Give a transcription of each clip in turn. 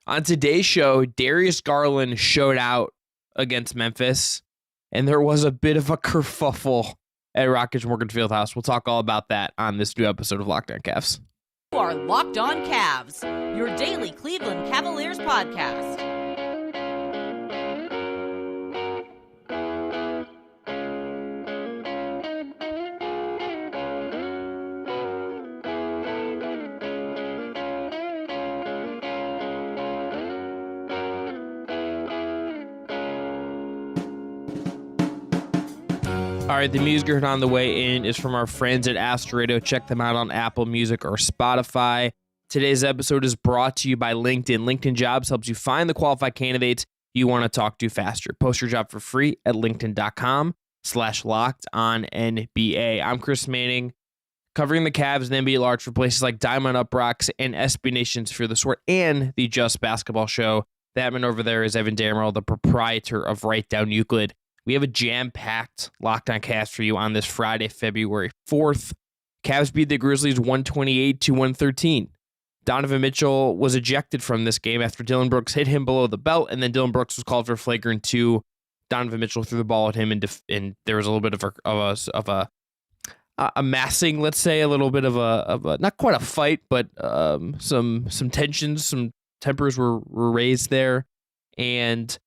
On today's show, Darius Garland showed out against Memphis, and there was a bit of a kerfuffle at Rockets Morgan Fieldhouse. We'll talk all about that on this new episode of Locked On Cavs. You are Locked On Cavs, your daily Cleveland Cavaliers podcast. All right, the music you heard on the way in is from our friends at Astro Radio. Check them out on Apple Music or Spotify. Today's episode is brought to you by LinkedIn. LinkedIn Jobs helps you find the qualified candidates you want to talk to faster. Post your job for free at linkedin.com/lockedonnba. I'm Chris Manning, covering the Cavs and NBA large for places like Diamond UPROXX and SB Nation's Fear the Sport and the Just Basketball Show. That man over there is Evan Dammarell, the proprietor of Write Down Euclid. We have a jam-packed Locked On Cavs for you on this Friday, February 4th. Cavs beat the Grizzlies 128-113. Donovan Mitchell was ejected from this game after Dillon Brooks hit him below the belt, and then Dillon Brooks was called for flagrant 2. Donovan Mitchell threw the ball at him, and there was a little bit of a massing, let's say, a little bit of a not quite a fight, but some tensions, some tempers were raised there, and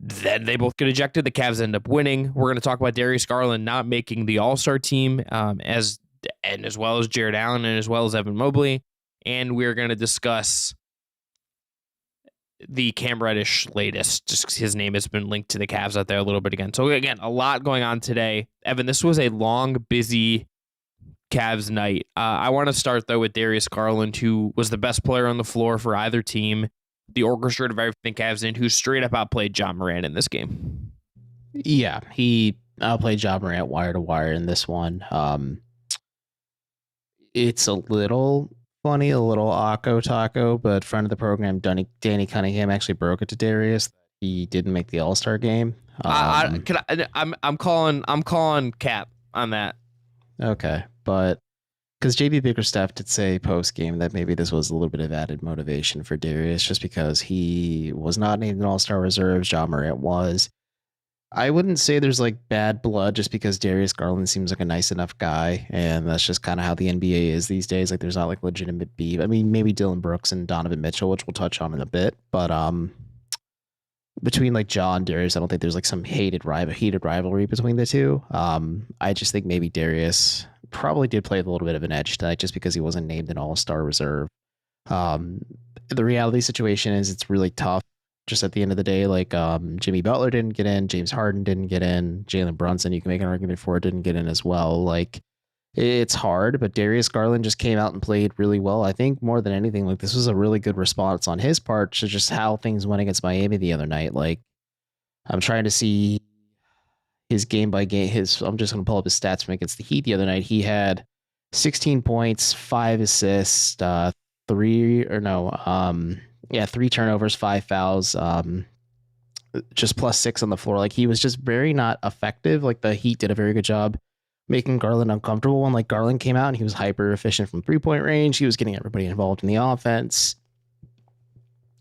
then they both get ejected. The Cavs end up winning. We're going to talk about Darius Garland not making the All-Star team, as well as Jared Allen and as well as Evan Mobley. And we're going to discuss the Cam Reddish latest, just because his name has been linked to the Cavs out there a little bit again. So again, a lot going on today. Evan, this was a long, busy Cavs night. I want to start, though, with Darius Garland, who was the best player on the floor for either team, the orchestrator of everything Cavs in, who straight up outplayed John Morant in this game. Yeah, he outplayed John Morant wire to wire in this one. It's a little funny, a little taco, but friend of the program, Danny Cunningham, actually broke it to Darius. He didn't make the All-Star game. I'm calling cap on that. Okay, but because JB Bickerstaff did say post-game that maybe this was a little bit of added motivation for Darius just because he was not named an All-Star reserve. John Morant was. I wouldn't say there's like bad blood just because Darius Garland seems like a nice enough guy, and that's just kind of how the NBA is these days. Like there's not like legitimate beef. I mean, maybe Dillon Brooks and Donovan Mitchell, which we'll touch on in a bit, but between like John and Darius, I don't think there's like some heated rivalry between the two. I just think maybe Darius probably did play a little bit of an edge tonight just because he wasn't named an All-Star reserve. The reality situation is it's really tough. Just at the end of the day, like Jimmy Butler didn't get in, James Harden didn't get in, Jalen Brunson, you can make an argument for it, didn't get in as well. Like it's hard, but Darius Garland just came out and played really well. I think more than anything, like this was a really good response on his part to just how things went against Miami the other night. Like I'm trying to see his game by game. I'm just going to pull up his stats from against the Heat the other night. He had 16 points, 5 assists, 3 turnovers, 5 fouls, just +6 on the floor. Like he was just very not effective. Like the Heat did a very good job making Garland uncomfortable when like Garland came out and he was hyper efficient from 3-point range. He was getting everybody involved in the offense.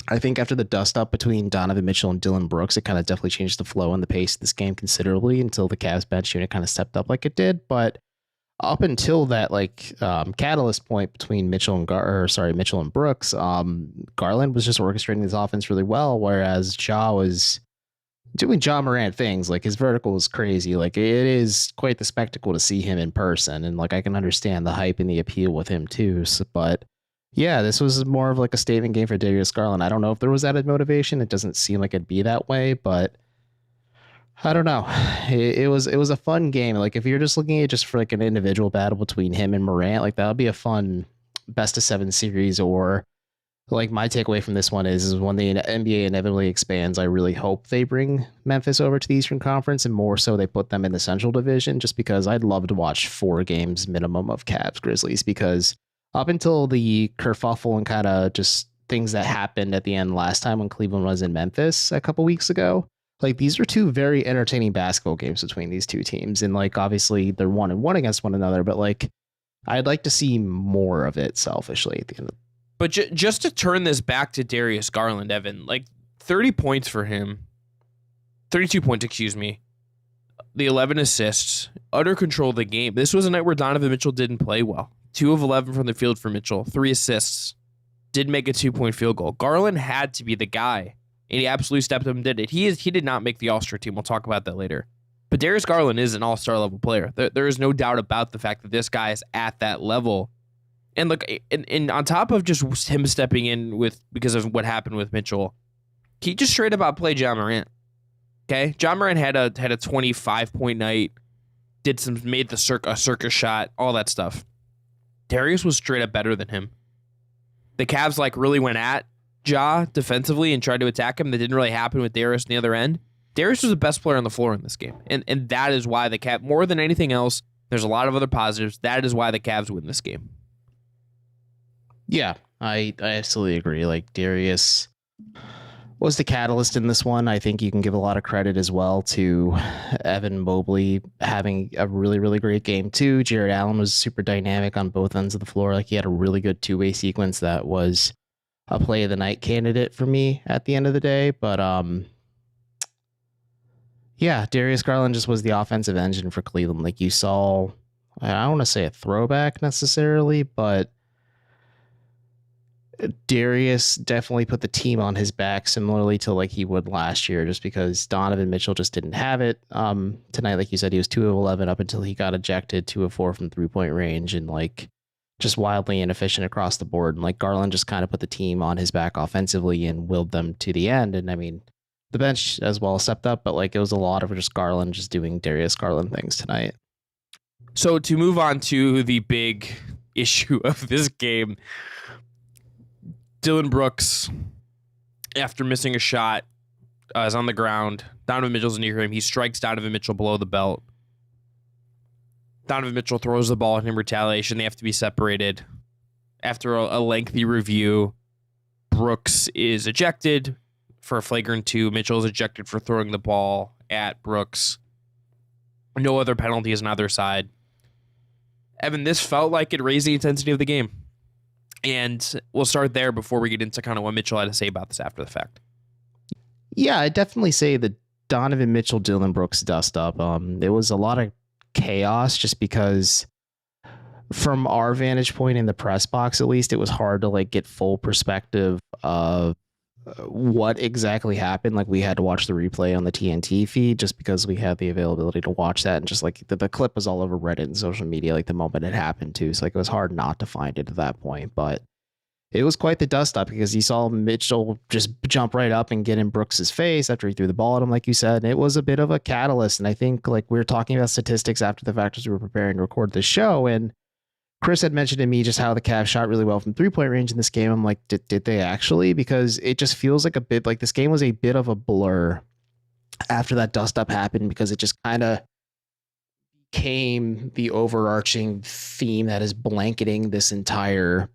I think after the dust up between Donovan Mitchell and Dillon Brooks, it kind of definitely changed the flow and the pace of this game considerably until the Cavs bench unit kind of stepped up like it did. But up until that like catalyst point between Mitchell and Brooks, Garland was just orchestrating this offense really well, whereas Ja was doing Ja Morant things. Like his vertical is crazy. Like it is quite the spectacle to see him in person, and like I can understand the hype and the appeal with him too. But yeah, this was more of like a statement game for Darius Garland. I don't know if there was added motivation. It doesn't seem like it'd be that way, but I don't know. It was a fun game. Like if you're just looking at just for like an individual battle between him and Morant, like that would be a fun best of 7 series. Or like my takeaway from this one is when the NBA inevitably expands, I really hope they bring Memphis over to the Eastern Conference, and more so they put them in the Central Division, just because I'd love to watch 4 games minimum of Cavs Grizzlies, because up until the kerfuffle and kind of just things that happened at the end last time when Cleveland was in Memphis a couple weeks ago, like these are 2 very entertaining basketball games between these 2 teams. And like, obviously they're 1-1 against one another, but like, I'd like to see more of it selfishly at the end of But just to turn this back to Darius Garland, Evan, like 30 points for him, 32 points, excuse me, the 11 assists, utter control of the game. This was a night where Donovan Mitchell didn't play well. 2 of 11 from the field for Mitchell, 3 assists, did make a 2-point field goal. Garland had to be the guy, and he absolutely stepped up and did it. He did not make the All-Star team. We'll talk about that later. But Darius Garland is an All-Star level player. There is no doubt about the fact that this guy is at that level. And look, and on top of just him stepping in because of what happened with Mitchell, he just straight up outplayed John Morant. Okay, John Morant had a 25-point night, made a circus shot, all that stuff. Darius was straight up better than him. The Cavs really went at Ja defensively and tried to attack him. That didn't really happen with Darius on the other end. Darius was the best player on the floor in this game, and that is why the Cavs, more than anything else, there's a lot of other positives. That is why the Cavs win this game. Yeah, I absolutely agree. Like, Darius was the catalyst in this one. I think you can give a lot of credit as well to Evan Mobley having a really, really great game too. Jared Allen was super dynamic on both ends of the floor. Like, he had a really good two-way sequence that was a play of the night candidate for me at the end of the day. But yeah, Darius Garland just was the offensive engine for Cleveland. Like, you saw, I don't want to say a throwback necessarily, but Darius definitely put the team on his back, similarly to like he would last year, just because Donovan Mitchell just didn't have it. Tonight, like you said, he was 2 of 11 up until he got ejected, 2 of 4 from 3-point range, and like just wildly inefficient across the board. And like Garland just kind of put the team on his back offensively and willed them to the end. And I mean, the bench as well stepped up, but like it was a lot of just Garland just doing Darius Garland things tonight. So to move on to the big issue of this game, Dillon Brooks, after missing a shot, is on the ground. Donovan Mitchell's near him. He strikes Donovan Mitchell below the belt. Donovan Mitchell throws the ball in retaliation. They have to be separated. After a lengthy review, Brooks is ejected for a flagrant 2. Mitchell is ejected for throwing the ball at Brooks. No other penalties on either side. Evan, this felt like it raised the intensity of the game. And we'll start there before we get into kind of what Mitchell had to say about this after the fact. Yeah, I'd definitely say the Donovan Mitchell, Dillon Brooks dust up. There was a lot of chaos just because from our vantage point in the press box, at least, it was hard to like get full perspective of what exactly happened. Like, we had to watch the replay on the TNT feed just because we had the availability to watch that, and just like the clip was all over Reddit and social media like the moment it happened too, so like it was hard not to find it at that point. But it was quite the dust up because you saw Mitchell just jump right up and get in Brooks's face after he threw the ball at him, like you said. And it was a bit of a catalyst. And I think like we were talking about statistics after the fact as we were preparing to record this show, and Chris had mentioned to me just how the Cavs shot really well from 3-point range in this game. I'm like, did they actually? Because it just feels like a bit like this game was a bit of a blur after that dust up happened, because it just kind of became the overarching theme that is blanketing this entire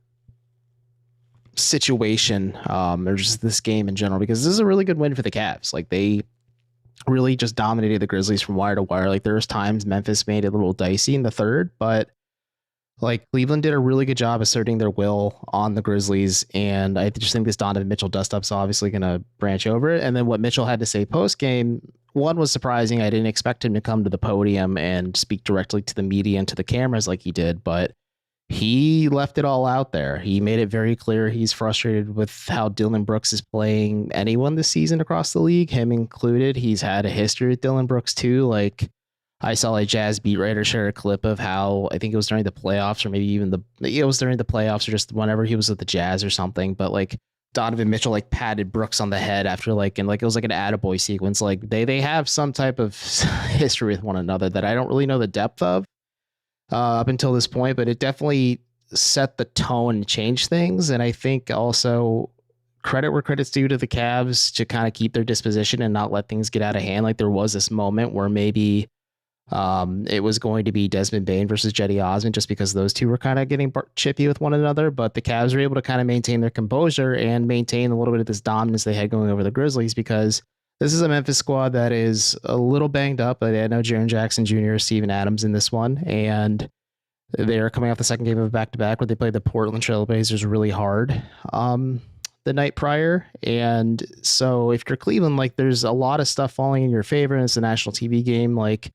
situation, or just this game in general, because this is a really good win for the Cavs. Like, they really just dominated the Grizzlies from wire to wire. Like, there was times Memphis made it a little dicey in the third, but like Cleveland did a really good job asserting their will on the Grizzlies. And I just think this Donovan Mitchell dust up's obviously going to branch over it. And then what Mitchell had to say post game, one was surprising. I didn't expect him to come to the podium and speak directly to the media and to the cameras like he did, but he left it all out there. He made it very clear he's frustrated with how Dillon Brooks is playing anyone this season across the league, him included. He's had a history with Dillon Brooks too. Like, I saw a Jazz beat writer share a clip of how, I think it was during the playoffs, or maybe even it was during the playoffs, or just whenever he was with the Jazz or something. But like Donovan Mitchell like patted Brooks on the head after like, and like it was like an attaboy sequence. Like they have some type of history with one another that I don't really know the depth of up until this point, but it definitely set the tone and changed things. And I think also credit where credit's due to the Cavs to kind of keep their disposition and not let things get out of hand. Like, there was this moment where maybe it was going to be Desmond Bane versus Jetty Osman, just because those two were kind of getting chippy with one another, but the Cavs were able to kind of maintain their composure and maintain a little bit of this dominance they had going over the Grizzlies, because this is a Memphis squad that is a little banged up. I know Jaren Jackson Jr., Steven Adams in this one, and They are coming off the second game of a back-to-back where they played the Portland Trailblazers really hard the night prior. And so if you're Cleveland, like there's a lot of stuff falling in your favor, and it's a national TV game. Like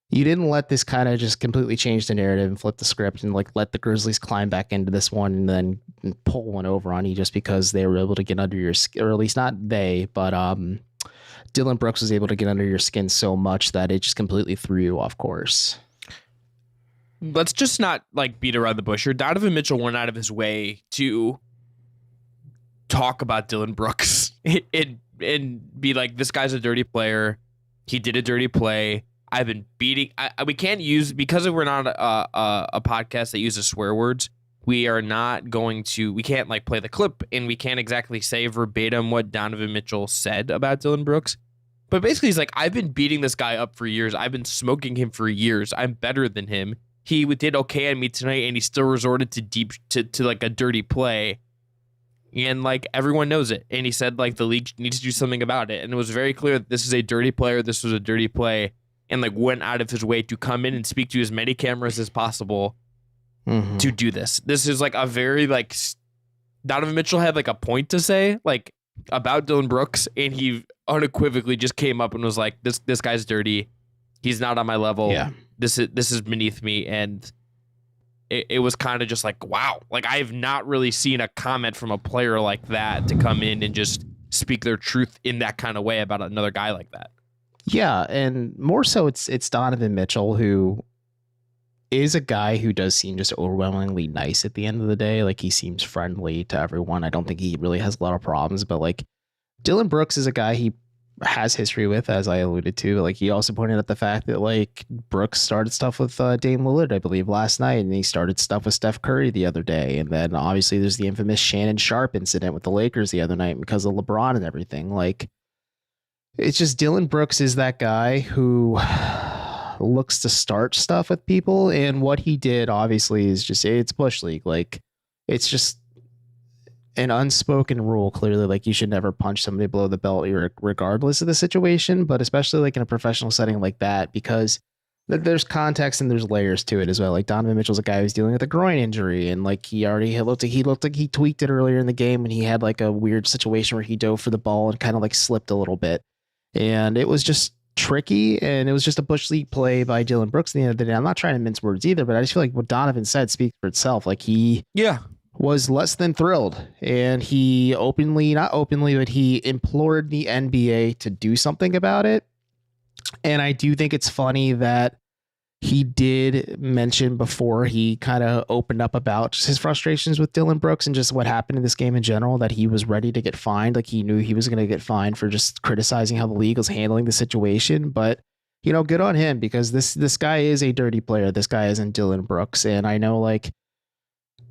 you didn't let this kind of just completely change the narrative and flip the script and like let the Grizzlies climb back into this one and then pull one over on you just because they were able to get under your skin, or at least not they, but Dillon Brooks was able to get under your skin so much that it just completely threw you off course. Let's just not like beat around the bush here. Donovan Mitchell went out of his way to talk about Dillon Brooks and be like, this guy's a dirty player. He did a dirty play. I've been beating. We can't use, because we're not a podcast that uses swear words. We can't like play the clip, and we can't exactly say verbatim what Donovan Mitchell said about Dillon Brooks. But basically, he's like, I've been beating this guy up for years. I've been smoking him for years. I'm better than him. He did okay on me tonight, and he still resorted to like a dirty play. And like everyone knows it. And he said like the league needs to do something about it. And it was very clear that this is a dirty player. This was a dirty play. And like went out of his way to come in and speak to as many cameras as possible to do this. This is like a very like Donovan Mitchell had like a point to say like about Dillon Brooks, and he unequivocally just came up and was like, this guy's dirty. He's not on my level. Yeah. This is beneath me. And it was kind of just like, wow. Like I have not really seen a comment from a player like that to come in and just speak their truth in that kind of way about another guy like that. Yeah, and more so it's Donovan Mitchell, who is a guy who does seem just overwhelmingly nice at the end of the day. Like he seems friendly to everyone. I don't think he really has a lot of problems, but like Dillon Brooks is a guy he has history with, as I alluded to. Like he also pointed out the fact that like Brooks started stuff with Dame Lillard, I believe, last night, and he started stuff with Steph Curry the other day. And then obviously there's the infamous Shannon Sharp incident with the Lakers the other night because of LeBron and everything. Like it's just Dillon Brooks is that guy who looks to start stuff with people, and what he did obviously is just, it's Bush League. Like it's just an unspoken rule, clearly, like you should never punch somebody below the belt regardless of the situation, but especially like in a professional setting like that, because there's context and there's layers to it as well. Like Donovan Mitchell's a guy who's dealing with a groin injury, and like he looked like he tweaked it earlier in the game when he had like a weird situation where he dove for the ball and kind of like slipped a little bit, and it was just tricky, and it was just a Bush League play by Dillon Brooks at the end of the day. I'm not trying to mince words either, but I just feel like what Donovan said speaks for itself. Like he was less than thrilled, and he not openly, but he implored the NBA to do something about it. And I do think it's funny that he did mention before he kind of opened up about just his frustrations with Dillon Brooks and just what happened in this game in general, that he was ready to get fined. Like he knew he was going to get fined for just criticizing how the league was handling the situation. But, you know, good on him, because this guy is a dirty player. This guy isn't Dillon Brooks. And I know like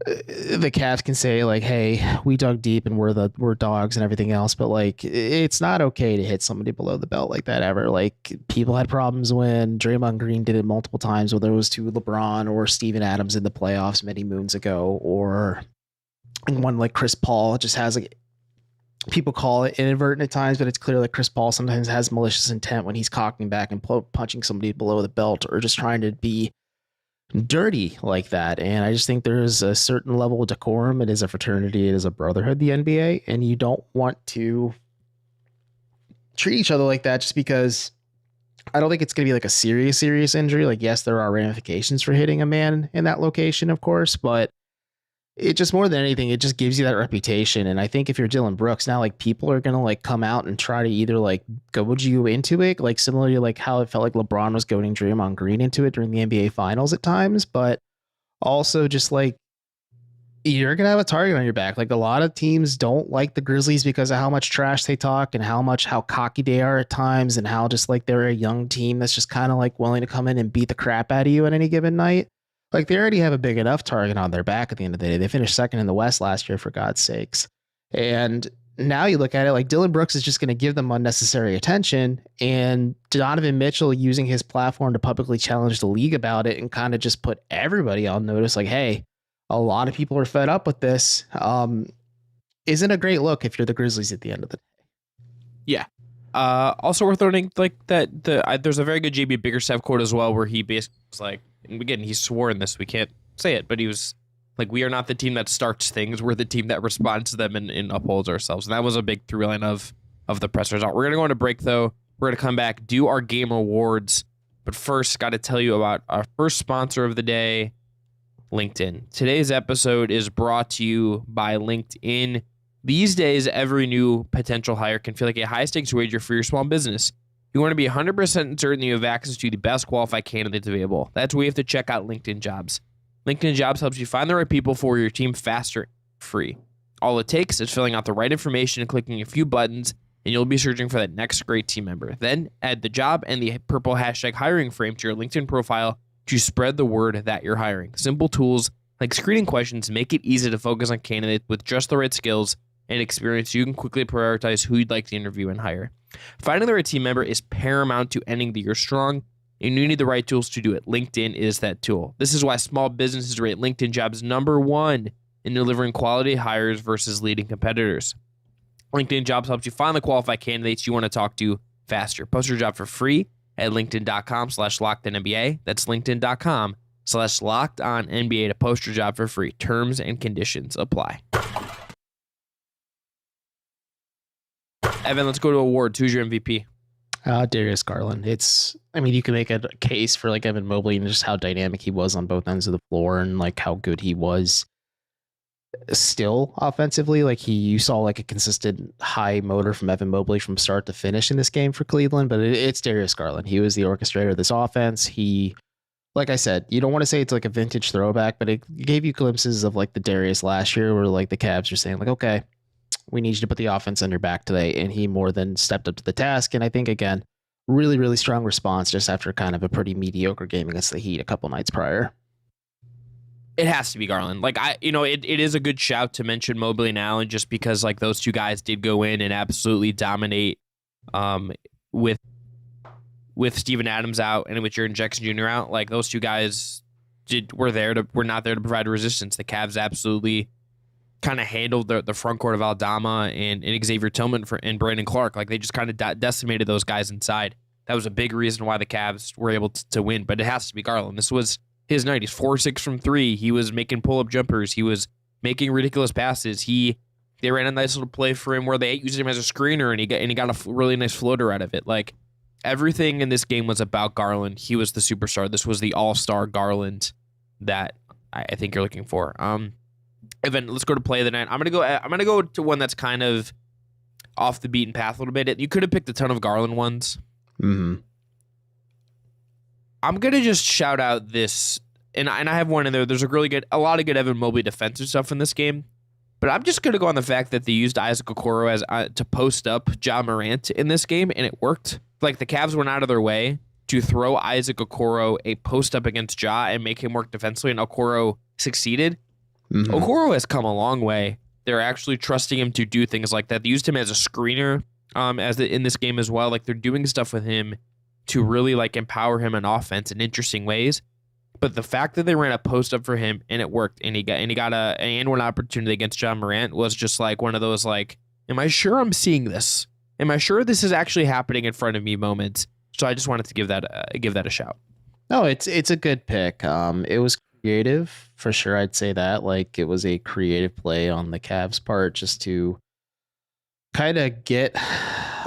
the Cavs can say like, hey, we dug deep and we're dogs and everything else, but like it's not okay to hit somebody below the belt like that ever. Like people had problems when Draymond Green did it multiple times, whether it was to LeBron or Steven Adams in the playoffs many moons ago, or one like Chris Paul just has like, people call it inadvertent at times, but it's clear that Chris Paul sometimes has malicious intent when he's cocking back and punching somebody below the belt, or just trying to be dirty like that. And I just think there's a certain level of decorum. It is a fraternity, it is a brotherhood, the NBA, and you don't want to treat each other like that just because I don't think it's going to be like a serious injury. Like, yes, there are ramifications for hitting a man in that location, of course, but it just, more than anything, it just gives you that reputation. And I think if you're Dillon Brooks now, like people are going to like come out and try to either like goad you into it, like similarly to like how it felt like LeBron was goading Draymond Green into it during the NBA finals at times, but also just like you're going to have a target on your back. Like a lot of teams don't like the Grizzlies because of how much trash they talk and how cocky they are at times, and how just like they're a young team that's just kind of like willing to come in and beat the crap out of you at any given night. Like they already have a big enough target on their back at the end of the day. They finished second in the West last year, for God's sakes. And now you look at it like Dillon Brooks is just going to give them unnecessary attention, and Donovan Mitchell using his platform to publicly challenge the league about it and kind of just put everybody on notice. Like, hey, a lot of people are fed up with this. Isn't a great look if you're the Grizzlies at the end of the day. Yeah. Also worth noting like that there's a very good JB Bickerstaff quote as well, where he basically was like, and again, he swore in this, we can't say it, but he was like, we are not the team that starts things. We're the team that responds to them and upholds ourselves. And that was a big through line of the press result. We're going to go on a break, though. We're going to come back, do our game awards. But first, got to tell you about our first sponsor of the day, LinkedIn. Today's episode is brought to you by LinkedIn. These days, every new potential hire can feel like a high-stakes wager for your small business. You want to be 100% certain that you have access to the best qualified candidates available. That's where you have to check out LinkedIn Jobs. LinkedIn Jobs helps you find the right people for your team faster and free. All it takes is filling out the right information and clicking a few buttons, and you'll be searching for that next great team member. Then add the job and the purple hashtag hiring frame to your LinkedIn profile to spread the word that you're hiring. Simple tools like screening questions make it easy to focus on candidates with just the right skills and experience. You can quickly prioritize who you'd like to interview and hire. Finding the right team member is paramount to ending the year strong, and you need the right tools to do it. LinkedIn is that tool. This is why small businesses rate LinkedIn Jobs #1 in delivering quality hires versus leading competitors. LinkedIn Jobs helps you find the qualified candidates you want to talk to faster. Post your job for free at linkedin.com/lockedonnba. That's linkedin.com/lockedonnba to post your job for free. Terms and conditions apply. Evan, let's go to awards. Who's your MVP? Darius Garland. You can make a case for like Evan Mobley and just how dynamic he was on both ends of the floor and like how good he was still offensively. Like you saw like a consistent high motor from Evan Mobley from start to finish in this game for Cleveland, but it's Darius Garland. He was the orchestrator of this offense. He, like I said, you don't want to say it's like a vintage throwback, but it gave you glimpses of like the Darius last year where like the Cavs are saying like, okay, we need you to put the offense on your back today. And he more than stepped up to the task. And I think, again, really, really strong response just after kind of a pretty mediocre game against the Heat a couple nights prior. It has to be Garland. Like, it is a good shout to mention Mobley and Allen just because, like, those two guys did go in and absolutely dominate with Steven Adams out and with Jaren Jackson Jr. out. Like, those two guys were not there to provide resistance. The Cavs absolutely kind of handled the front court of Aldama and Xavier Tillman and Brandon Clark. Like, they just kind of decimated those guys inside. That was a big reason why the Cavs were able to win, but it has to be Garland. This was his night. He's 4-6 from 3. He was making pull-up jumpers. He was making ridiculous passes. They ran a nice little play for him where they used him as a screener, and he got a really nice floater out of it. Like, everything in this game was about Garland. He was the superstar. This was the all-star Garland that I think you're looking for. Evan, let's go to play of the night. I'm gonna go to one that's kind of off the beaten path a little bit. You could have picked a ton of Garland ones. Mm-hmm. I'm gonna just shout out this, and I have one in there. There's a lot of good Evan Mobley defensive stuff in this game, but I'm just gonna go on the fact that they used Isaac Okoro as to post up Ja Morant in this game, and it worked. Like, the Cavs went out of their way to throw Isaac Okoro a post up against Ja and make him work defensively, and Okoro succeeded. Mm-hmm. Okoro has come a long way. They're actually trusting him to do things like that. They used him as a screener in this game as well. Like, they're doing stuff with him to really like empower him in offense in interesting ways. But the fact that they ran a post up for him and it worked, and he got one opportunity against Ja Morant was just like one of those like, am I sure I'm seeing this? Am I sure this is actually happening in front of me moments? So I just wanted to give that a shout. No, it's a good pick. It was creative for sure. I'd say that like it was a creative play on the Cavs part just to kind of get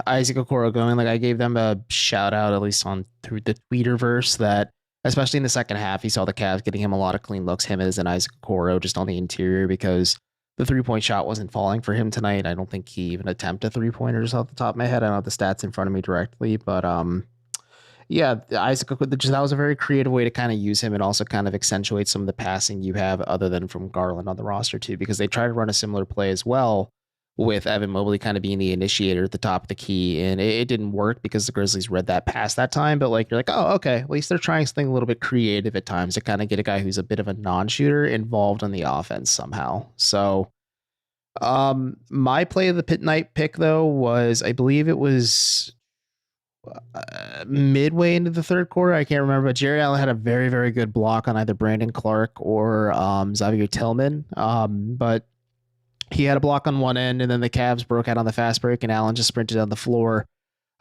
Isaac Okoro going. Like, I gave them a shout out at least on through the Tweeterverse that especially in the second half, he saw the Cavs getting him a lot of clean looks, him as an Isaac Okoro just on the interior, because the 3-point shot wasn't falling for him tonight. I don't think he even attempted 3-pointers off the top of my head. I don't have the stats in front of me directly, but yeah, Isaac, that was a very creative way to kind of use him and also kind of accentuate some of the passing you have other than from Garland on the roster too, because they tried to run a similar play as well with Evan Mobley kind of being the initiator at the top of the key, and it didn't work because the Grizzlies read that pass that time. But like, you're like, oh, okay, at least they're trying something a little bit creative at times to kind of get a guy who's a bit of a non-shooter involved in the offense somehow. So my play of the pit night pick though was, I believe it was midway into the third quarter. I can't remember, but Jerry Allen had a very, very good block on either Brandon Clark or Xavier Tillman. But he had a block on one end, and then the Cavs broke out on the fast break, and Allen just sprinted down the floor,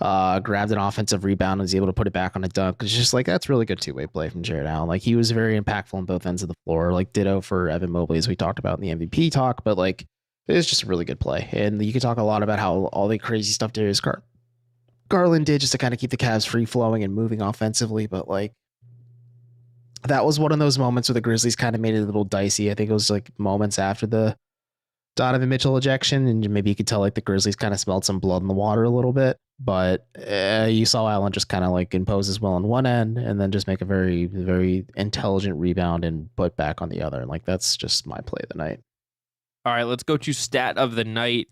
grabbed an offensive rebound and was able to put it back on a dunk. It's just like, that's really good two-way play from Jared Allen. Like, he was very impactful on both ends of the floor. Like, ditto for Evan Mobley, as we talked about in the MVP talk, but like, it was just a really good play. And you could talk a lot about how all the crazy stuff Darius Garland did just to kind of keep the Cavs free flowing and moving offensively, but like, that was one of those moments where the Grizzlies kind of made it a little dicey. I think it was like moments after the Donovan Mitchell ejection, and maybe you could tell like the Grizzlies kind of smelled some blood in the water a little bit. But you saw Allen just kind of like impose his will on one end and then just make a very, very intelligent rebound and put back on the other. And like, that's just my play of the night. All right, let's go to stat of the night.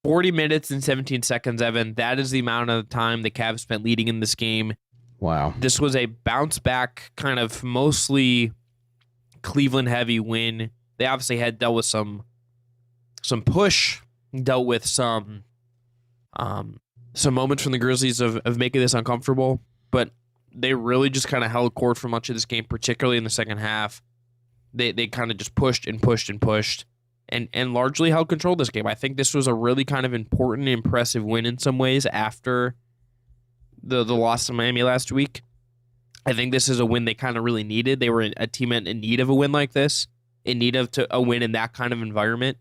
40 minutes and 17 seconds, Evan. That is the amount of time the Cavs spent leading in this game. Wow. This was a bounce back, kind of mostly Cleveland heavy win. They obviously had dealt with some push, dealt with some moments from the Grizzlies of making this uncomfortable, but they really just kind of held court for much of this game, particularly in the second half. They kind of just pushed and pushed and pushed and largely held control of this game. I think this was a really kind of important, impressive win in some ways after the loss to Miami last week. I think this is a win they kind of really needed. They were a team in need of a win like this, in need of a win in that kind of environment,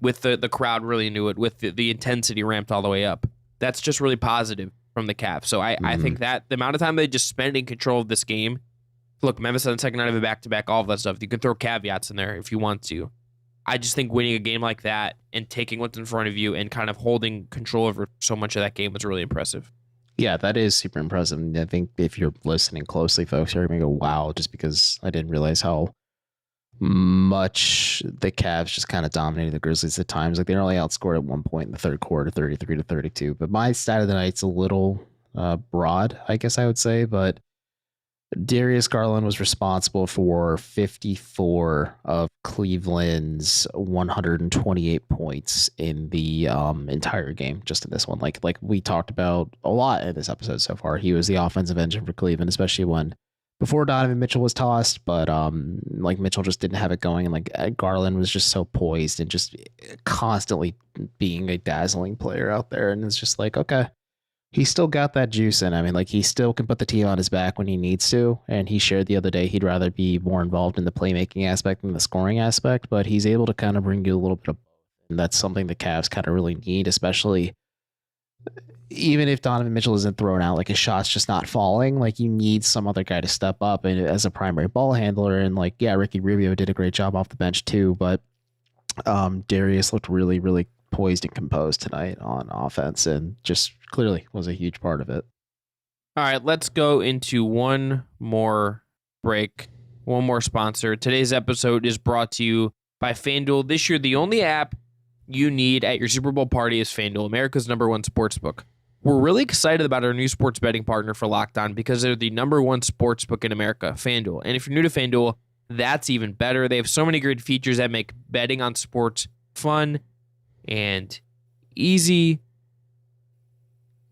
with the crowd really into it, with the intensity ramped all the way up. That's just really positive from the Cavs. So I think that the amount of time they just spent in control of this game, look, Memphis on the second night of a back-to-back, all of that stuff, you can throw caveats in there if you want to. I just think winning a game like that and taking what's in front of you and kind of holding control over so much of that game was really impressive. Yeah, that is super impressive. I think if you're listening closely, folks, you're going to go, wow, just because I didn't realize how much the Cavs just kind of dominated the Grizzlies at times. Like, they only outscored at one point in the third quarter, 33-32. But my stat of the night's a little broad, I guess I would say. But Darius Garland was responsible for 54 of Cleveland's 128 points in the entire game, just in this one. Like we talked about a lot in this episode so far. He was the offensive engine for Cleveland, especially before Donovan Mitchell was tossed, but like Mitchell just didn't have it going, and like Garland was just so poised and just constantly being a dazzling player out there. And it's just like, okay, he's still got that juice in. I mean, like, he still can put the team on his back when he needs to. And he shared the other day he'd rather be more involved in the playmaking aspect than the scoring aspect, but he's able to kind of bring you a little bit of, and that's something the Cavs kind of really need, especially even if Donovan Mitchell isn't thrown out, like, his shot's just not falling. Like, you need some other guy to step up and as a primary ball handler. And like, yeah, Ricky Rubio did a great job off the bench too, but Darius looked really, really poised and composed tonight on offense, and just clearly was a huge part of it. All right, let's go into one more break, one more sponsor. Today's episode is brought to you by FanDuel. This year, the only app you need at your Super Bowl party is FanDuel, America's #1 sportsbook. We're really excited about our new sports betting partner for Locked On because they're the #1 sportsbook in America, FanDuel. And if you're new to FanDuel, that's even better. They have so many great features that make betting on sports fun and easy.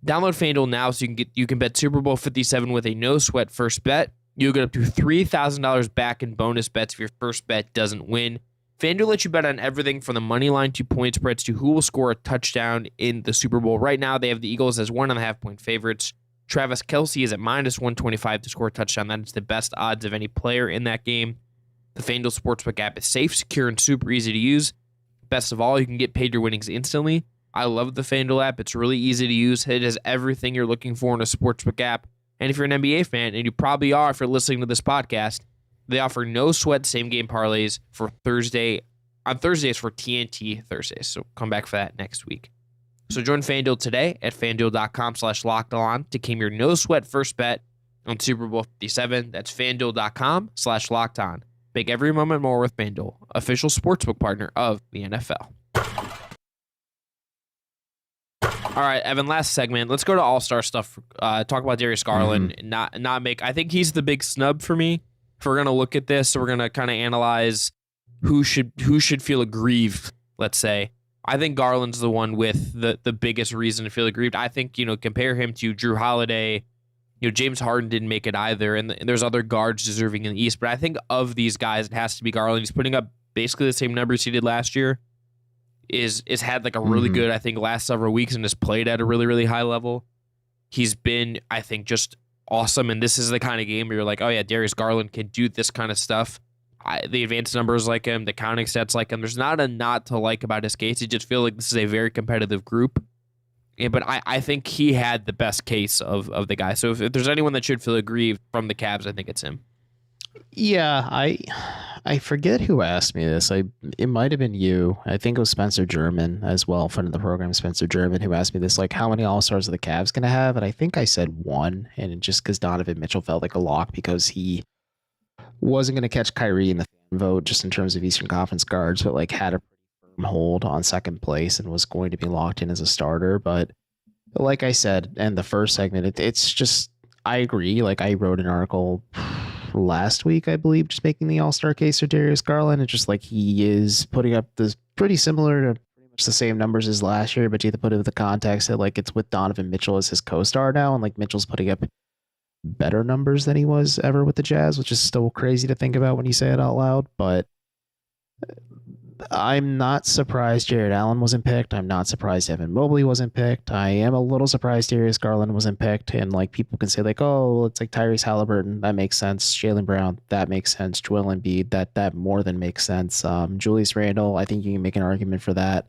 Download FanDuel now so you can bet Super Bowl 57 with a no sweat first bet. You'll get up to $3,000 back in bonus bets if your first bet doesn't win. FanDuel lets you bet on everything from the money line to point spreads to who will score a touchdown in the Super Bowl. Right now, they have the Eagles as 1.5 point favorites. Travis Kelce is at -125 to score a touchdown. That is the best odds of any player in that game. The FanDuel Sportsbook app is safe, secure, and super easy to use. Best of all, you can get paid your winnings instantly. I love the FanDuel app. It's really easy to use. It has everything you're looking for in a sportsbook app. And if you're an NBA fan, and you probably are if you're listening to this podcast, they offer no sweat same game parlays for on Thursdays for TNT Thursdays. So come back for that next week. So join FanDuel today at FanDuel.com/LockedOn to claim your no sweat first bet on Super Bowl 57. That's FanDuel.com/LockedOn. Make every moment more with FanDuel, official sportsbook partner of the NFL. All right, Evan, last segment. Let's go to All-Star stuff. Talk about Darius Garland. I think he's the big snub for me. If we're going to look at this, so we're going to kind of analyze who should feel aggrieved, let's say. I think Garland's the one with the biggest reason to feel aggrieved. I think, compare him to Drew Holiday. James Harden didn't make it either, and there's other guards deserving in the East. But I think of these guys, it has to be Garland. He's putting up basically the same numbers he did last year. is had like a really good, I think, last several weeks and has played at a really, really high level. He's been, I think, just awesome. And this is the kind of game where you're like, oh yeah, Darius Garland can do this kind of stuff. The advanced numbers like him, the counting stats like him. There's not a not to like about his case. You just feel like this is a very competitive group. Yeah, but I think he had the best case of the guy. So if there's anyone that should feel aggrieved from the Cavs, I think it's him. Yeah, I forget who asked me this. It might have been you. I think it was Spencer German as well, friend of the program, Spencer German, who asked me this, like, how many All-Stars are the Cavs going to have? And I think I said one, and just because Donovan Mitchell felt like a lock because he wasn't going to catch Kyrie in the fan vote just in terms of Eastern Conference guards, but like had a firm hold on second place and was going to be locked in as a starter. But like I said in the first segment, it's just, I agree. Like I wrote an article last week, I believe, just making the All-Star case for Darius Garland. It's just like he is putting up this pretty similar to pretty much the same numbers as last year, but you have to put it with the context that like it's with Donovan Mitchell as his co-star now, and like Mitchell's putting up better numbers than he was ever with the Jazz, which is still crazy to think about when you say it out loud. But I'm not surprised Jared Allen wasn't picked. I'm not surprised Evan Mobley wasn't picked. I am a little surprised Darius Garland wasn't picked. And like people can say like, oh, it's like Tyrese Halliburton. That makes sense. Jaylen Brown. That makes sense. Joel Embiid. That more than makes sense. Julius Randle. I think you can make an argument for that.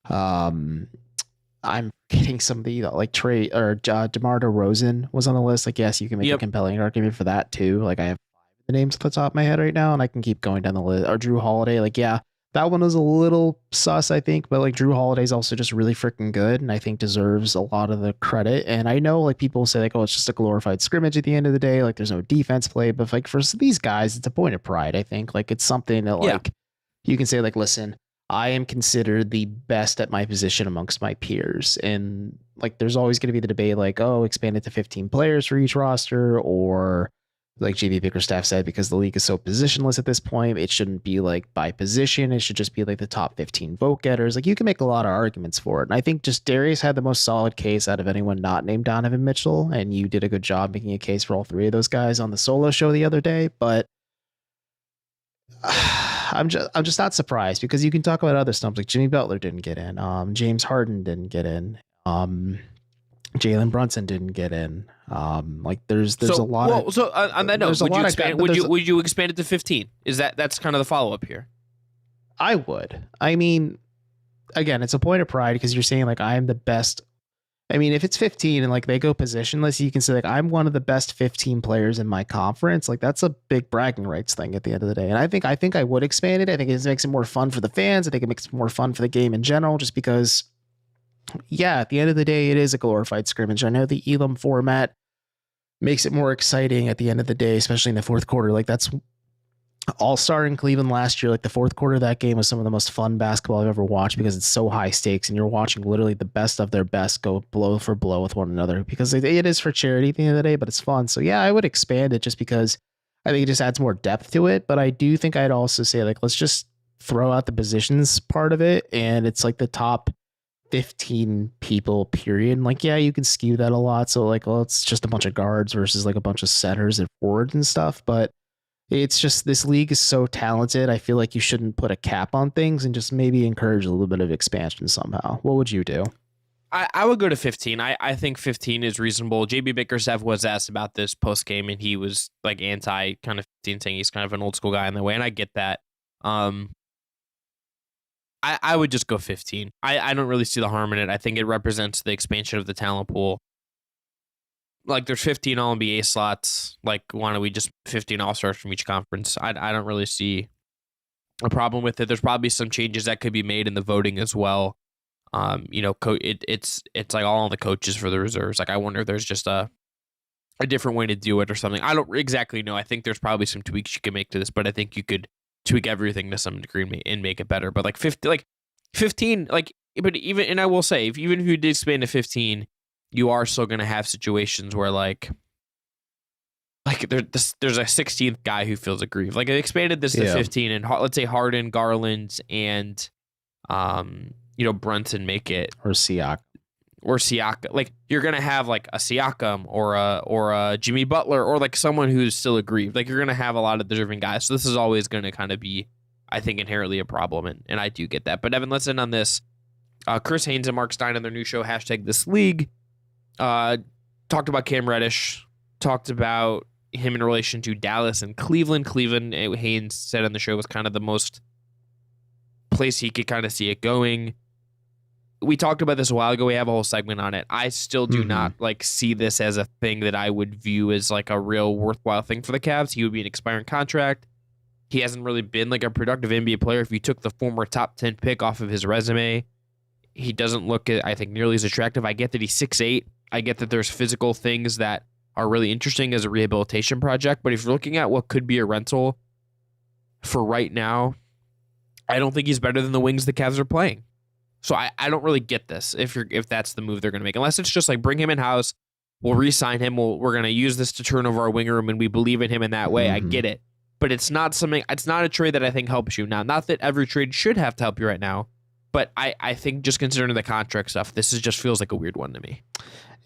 I'm getting somebody like Trey or DeMar DeRozan was on the list. Like, yes, you can make a compelling argument for that too. Like I have 5 of the names at the top of my head right now, and I can keep going down the list. Or Drew Holiday. Like, yeah. That one was a little sus, I think, but like Drew Holiday's also just really freaking good and I think deserves a lot of the credit. And I know like people say like, oh, it's just a glorified scrimmage at the end of the day. Like there's no defense play, but like for these guys, it's a point of pride. I think like it's something that like you can say like, listen, I am considered the best at my position amongst my peers. And like, there's always going to be the debate like, oh, expand it to 15 players for each roster, or like JB Bickerstaff said, because the league is so positionless at this point, it shouldn't be like by position. It should just be like the top 15 vote getters. Like you can make a lot of arguments for it. And I think just Darius had the most solid case out of anyone not named Donovan Mitchell. And you did a good job making a case for all 3 of those guys on the solo show the other day. But I'm just not surprised because you can talk about other stuff like Jimmy Butler didn't get in. James Harden didn't get in. Jalen Brunson didn't get in. Like there's a lot of. So on that note, would you expand it to 15? Is that's kind of the follow up here? I would. I mean, again, it's a point of pride because you're saying like I'm the best. I mean, if it's 15 and like they go positionless, you can say like I'm one of the best 15 players in my conference. Like that's a big bragging rights thing at the end of the day. And I think I would expand it. I think it makes it more fun for the fans. I think it makes it more fun for the game in general, just because. Yeah, at the end of the day, it is a glorified scrimmage. I know the Elam format makes it more exciting at the end of the day, especially in the fourth quarter. Like that's All-Star in Cleveland last year. Like the fourth quarter of that game was some of the most fun basketball I've ever watched because it's so high stakes and you're watching literally the best of their best go blow for blow with one another because it is for charity at the end of the day, but it's fun. So yeah, I would expand it just because I think it just adds more depth to it. But I do think I'd also say like, let's just throw out the positions part of it. And it's like the top 15 people period. Like, yeah, you can skew that a lot. So like, well, it's just a bunch of guards versus like a bunch of centers and forwards and stuff. But it's just, this league is so talented. I feel like you shouldn't put a cap on things and just maybe encourage a little bit of expansion somehow. What would you do? I would go to 15. I think 15 is reasonable. JB Bickerstaff was asked about this post game and he was like anti kind of 15, saying he's kind of an old school guy in the way. And I get that. I would just go 15. I don't really see the harm in it. I think it represents the expansion of the talent pool. Like there's 15 All-NBA slots. Like why don't we just 15 All-Stars from each conference? I don't really see a problem with it. There's probably some changes that could be made in the voting as well. It's like all the coaches for the reserves. Like I wonder if there's just a different way to do it or something. I don't exactly know. I think there's probably some tweaks you can make to this, but I think you could tweak everything to some degree and make it better. But like 15, but even, and I will say, even if you did expand to 15, you are still going to have situations where like there's a 16th guy who feels aggrieved. Like I expanded this to 15 and let's say Harden, Garland, and Brunson make it. Or Siakam. Like you're going to have like a Siakam or a Jimmy Butler or like someone who's still aggrieved. Like you're going to have a lot of deserving guys. So this is always going to kind of be, I think, inherently a problem, and I do get that. But Evan, let's end on this. Chris Haynes and Mark Stein on their new show, #ThisLeague, talked about Cam Reddish, talked about him in relation to Dallas and Cleveland. Cleveland, Haynes said on the show, was kind of the most place he could kind of see it going. We talked about this a while ago. We have a whole segment on it. I still do not see this as a thing that I would view as like a real worthwhile thing for the Cavs. He would be an expiring contract. He hasn't really been like a productive NBA player. If you took the former top 10 pick off of his resume, he doesn't look, I think, nearly as attractive. I get that he's 6'8". I get that there's physical things that are really interesting as a rehabilitation project. But if you're looking at what could be a rental for right now, I don't think he's better than the wings the Cavs are playing. So I don't really get this if that's the move they're going to make. Unless it's just like bring him in-house, we'll re-sign him, we're going to use this to turn over our wing room, and we believe in him in that way. I get it. But it's not a trade that I think helps you. Now, not that every trade should have to help you right now, but I think just considering the contract stuff, just feels like a weird one to me.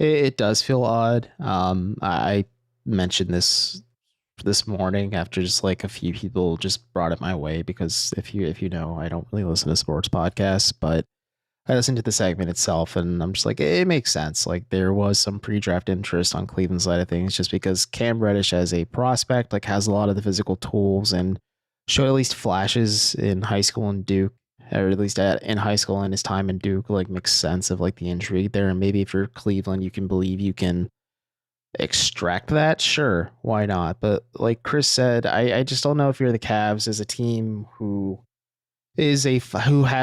It does feel odd. I mentioned this morning after just like a few people just brought it my way, because if you know, I don't really listen to sports podcasts, but I listened to the segment itself and I'm just like, it makes sense. Like there was some pre-draft interest on Cleveland's side of things just because Cam Reddish as a prospect like has a lot of the physical tools and showed at least flashes in high school and Duke, or at least in high school and his time in Duke, like makes sense of like the intrigue there. And maybe if you're Cleveland, you can believe you can extract that. Sure, why not? But like Chris said, I just don't know if you're the Cavs as a team who has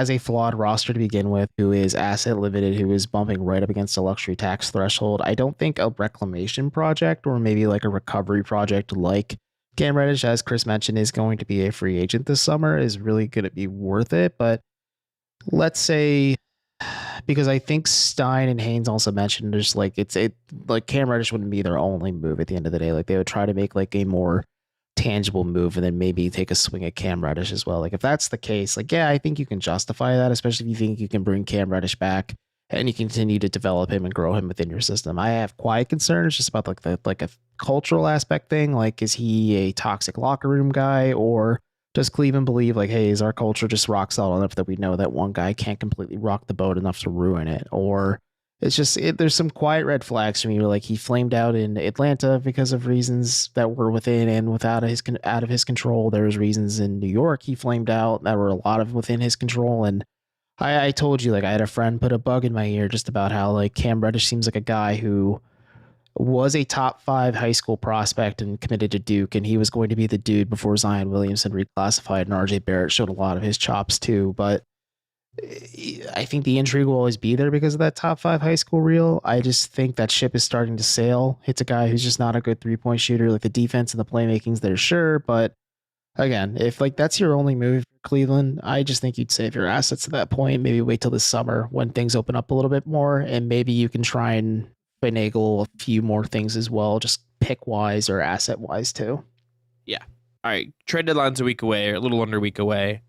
a flawed roster to begin with, who is asset limited, who is bumping right up against a luxury tax threshold. I don't think a reclamation project or maybe like a recovery project like Cam Reddish, as Chris mentioned, is going to be a free agent this summer, is really going to be worth it. But let's say, because I think Stein and Haynes also mentioned just like like Cam Reddish wouldn't be their only move at the end of the day. Like they would try to make like a more tangible move and then maybe take a swing at Cam Reddish as well. Like if that's the case, like yeah, I think you can justify that, especially if you think you can bring Cam Reddish back and you continue to develop him and grow him within your system. I have quiet concerns just about like a cultural aspect thing. Like is he a toxic locker room guy, or does Cleveland believe like, hey, is our culture just rock solid enough that we know that one guy can't completely rock the boat enough to ruin it? Or it's just there's some quiet red flags for me. Like he flamed out in Atlanta because of reasons that were within and out of his control. There's reasons in New York he flamed out that were a lot of within his control. And I told you, like I had a friend put a bug in my ear just about how like Cam Reddish seems like a guy who was a top 5 high school prospect and committed to Duke, and he was going to be the dude before Zion Williamson reclassified, and RJ Barrett showed a lot of his chops too. But I think the intrigue will always be there because of that top 5 high school reel. I just think that ship is starting to sail. It's a guy who's just not a good 3-point shooter. Like the defense and the playmaking's there, sure, but again, if like that's your only move for Cleveland, I just think you'd save your assets at that point. Maybe wait till this summer when things open up a little bit more, and maybe you can try and finagle a few more things as well, just pick wise or asset wise too. Yeah. All right. Trade deadline's a week away, or a little under a week away.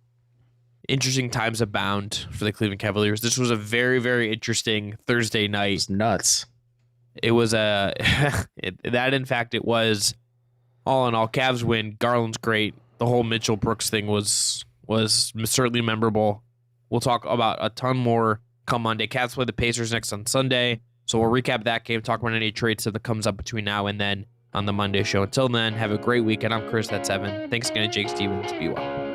Interesting times abound for the Cleveland Cavaliers. This was a very, very interesting Thursday night. It was nuts. It was in fact, it was all in all. Cavs win. Garland's great. The whole Mitchell Brooks thing was certainly memorable. We'll talk about a ton more come Monday. Cavs play the Pacers next on Sunday. So we'll recap that game, talk about any trade stuff that comes up between now and then on the Monday show. Until then, have a great weekend. I'm Chris, that's Evan. Thanks again to Jake Stevens. Be well.